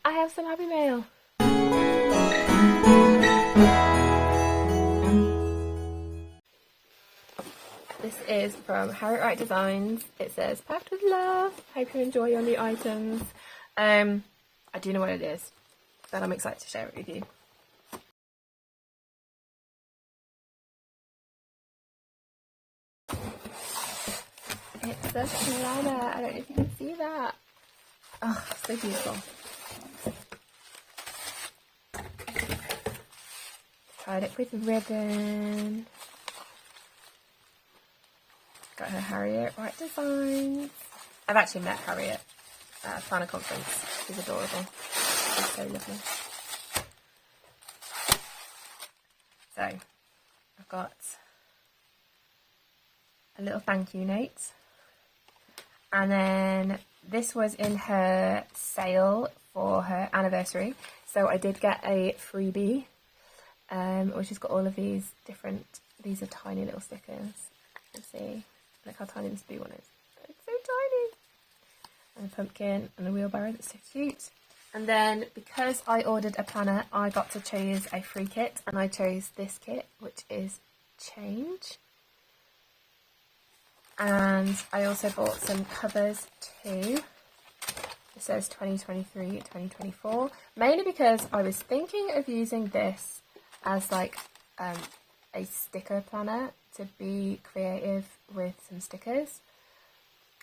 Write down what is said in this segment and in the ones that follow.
I have some happy mail. This is from Harriet Wright Designs. It says, packed with love. Hope you enjoy your new items. I do know what it is, but I'm excited to share it with you. It's a planner. I don't know if you can see that. Oh, so beautiful. Tied it with ribbon. Got her Harriet Wright Designs. I've actually met Harriet at a planner conference. She's adorable. She's so lovely. So, I've got a little thank you note. And then this was in her sale for her anniversary. So I did get a freebie, which has got all of these different, these are tiny little stickers. Let's see, look how tiny this blue one is. It's so tiny. And a pumpkin and a wheelbarrow, that's so cute. And then because I ordered a planner, I got to choose a free kit, and I chose this kit, which is Change. And I also bought some covers too. It says 2023-2024, mainly because I was thinking of using this as like a sticker planner to be creative with some stickers.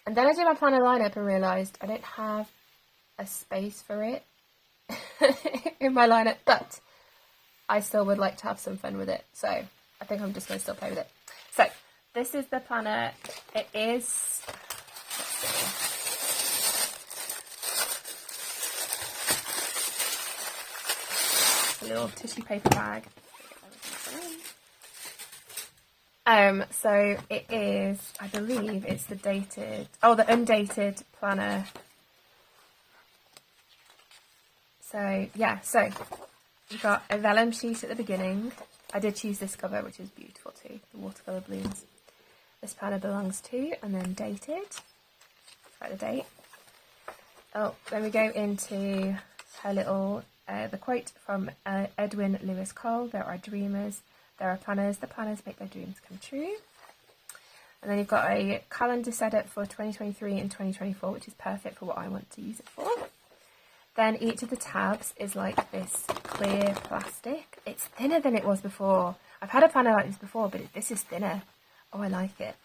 And then I did my planner lineup and realised I don't have a space for it in my lineup, but I still would like to have some fun with it. So I think I'm just going to still play with it. So this is the planner. It is, let's see, a little tissue paper bag. So it is, I believe it's the dated, the undated planner. So yeah, so you've got a vellum sheet at the beginning. I did choose this cover, which is beautiful too, the watercolour balloons. This planner belongs to, and then dated. Write the date. Oh, then we go into her little, the quote from Edwin Lewis Cole, there are dreamers, there are planners, the planners make their dreams come true. And then you've got a calendar setup for 2023 and 2024, which is perfect for what I want to use it for. Then each of the tabs is like this clear plastic. It's thinner than it was before. I've had a planner like this before, but this is thinner. Oh, I like it.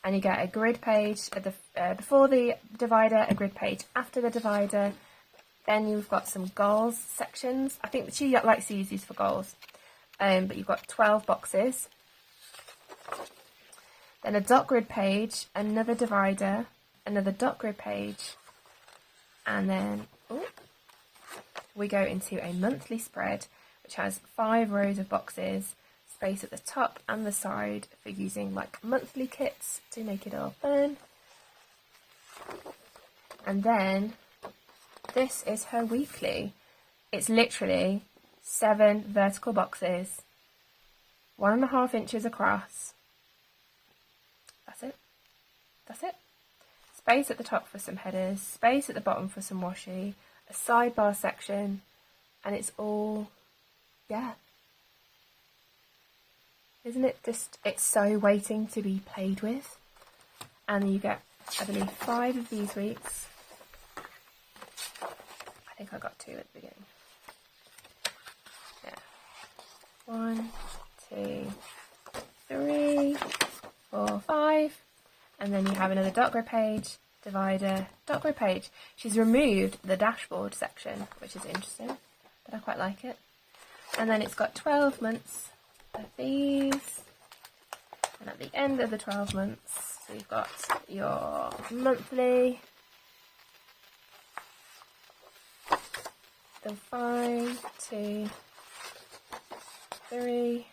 And you get a grid page at the before the divider, a grid page after the divider. Then you've got some goals sections. I think she likes to use these for goals. But you've got 12 boxes. Then a dot grid page, another divider, another dot grid page, and then we go into a monthly spread, which has 5 rows of boxes, space at the top and the side for using like monthly kits to make it all fun. And then this is her weekly. It's literally 7 vertical boxes, 1.5 inches across. That's it. That's it. Space at the top for some headers, space at the bottom for some washi, a sidebar section, and it's all, yeah. Isn't it just, it's so waiting to be played with. And you get, I believe, 5 of these weeks. I think I got 2 at the beginning. Yeah. 1, 2, 3, 4, 5. And then you have another dot grid page, divider, dot grid page. She's removed the dashboard section, which is interesting, but I quite like it. And then it's got 12 months of these. And at the end of the 12 months, so you've got your monthly, the 5, 2, 3,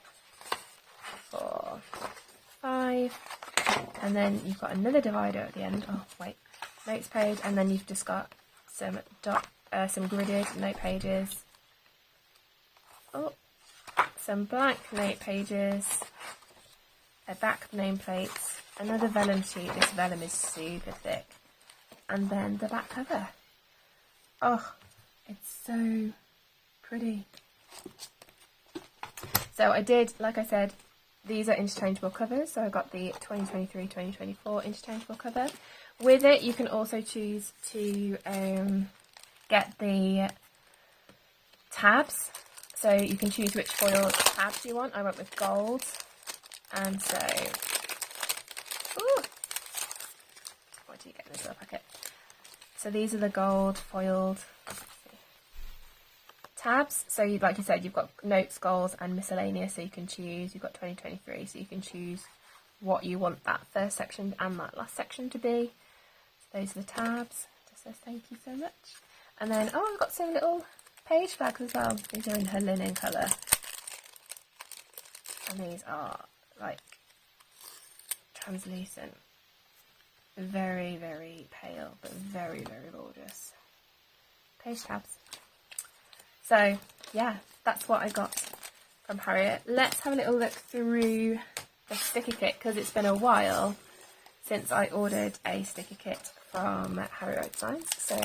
4, 5. And then you've got another divider at the end. Oh wait, notes page, and then you've just got some gridded note pages. Oh, some blank note pages, a back nameplate, another vellum sheet. This vellum is super thick, and then the back cover. Oh, It's so pretty. So I did, like I said, these are interchangeable covers. So I got the 2023-2024 interchangeable cover. With it, you can also choose to get the tabs. So you can choose which foil tabs you want. I went with gold. And so, ooh, what do you get in this little packet? So these are the gold foiled tabs. So like you said, you've got notes, goals and miscellaneous, so you can choose. You've got 2023, so you can choose what you want that first section and that last section to be. So those are the tabs. It just says thank you so much. And then, oh, I've got some little page flags as well. These are in her linen colour. And these are like translucent. Very, very pale, but very, very gorgeous. Page tabs. So, yeah, that's what I got from Harriet. Let's have a little look through the sticker kit, because it's been a while since I ordered a sticker kit from Harriet Wright Designs. So,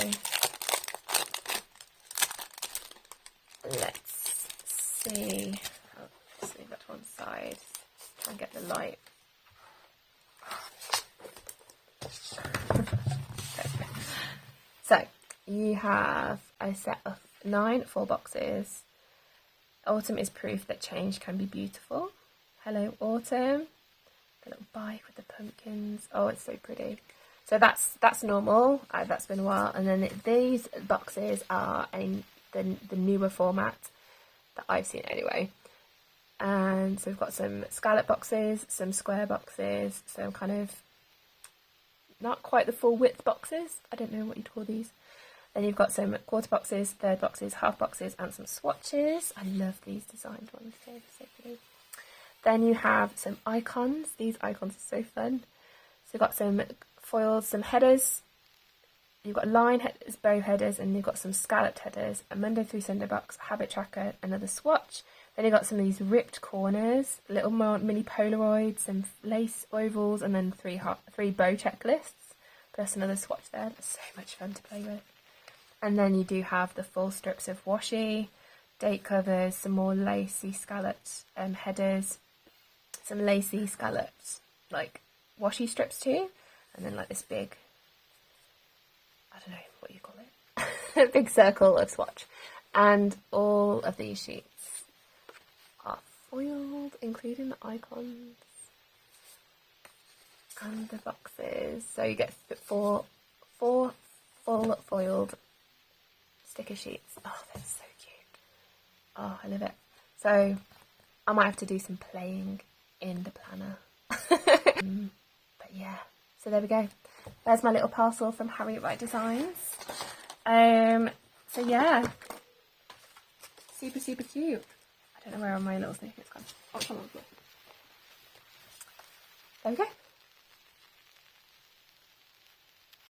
let's see. I'll just leave that to one side. Try and get the light. So, you have a set of 9 full boxes. Autumn is proof that change can be beautiful. Hello Autumn. The little bike with the pumpkins. Oh, it's so pretty. So that's normal. That's been a while. And then these boxes are in the newer format that I've seen anyway. And so we've got some scallop boxes, some square boxes, some kind of not quite the full width boxes. I don't know what you'd call these. Then you've got some quarter boxes, third boxes, half boxes, and some swatches. I love these designed ones, they're so pretty. Then you have some icons. These icons are so fun. So you've got some foils, some headers. You've got line headers, bow headers, and you've got some scalloped headers. A Monday through Sunday box, habit tracker, another swatch. Then you've got some of these ripped corners, little mini Polaroids, some lace ovals, and then three bow checklists. Plus another swatch there. That's so much fun to play with. And then you do have the full strips of washi, date covers, some more lacy scalloped headers, some lacy scalloped like washi strips too, and then like this big, I don't know what you call it, big circle of swatch. And all of these sheets are foiled, including the icons and the boxes. So you get four full foiled sticker sheets. Oh, they're so cute. Oh, I love it. So I might have to do some playing in the planner. But yeah, so there we go. There's my little parcel from Harriet Wright Designs. So yeah, super, super cute. I don't know where my little sticker has gone. Oh, come on. There we go.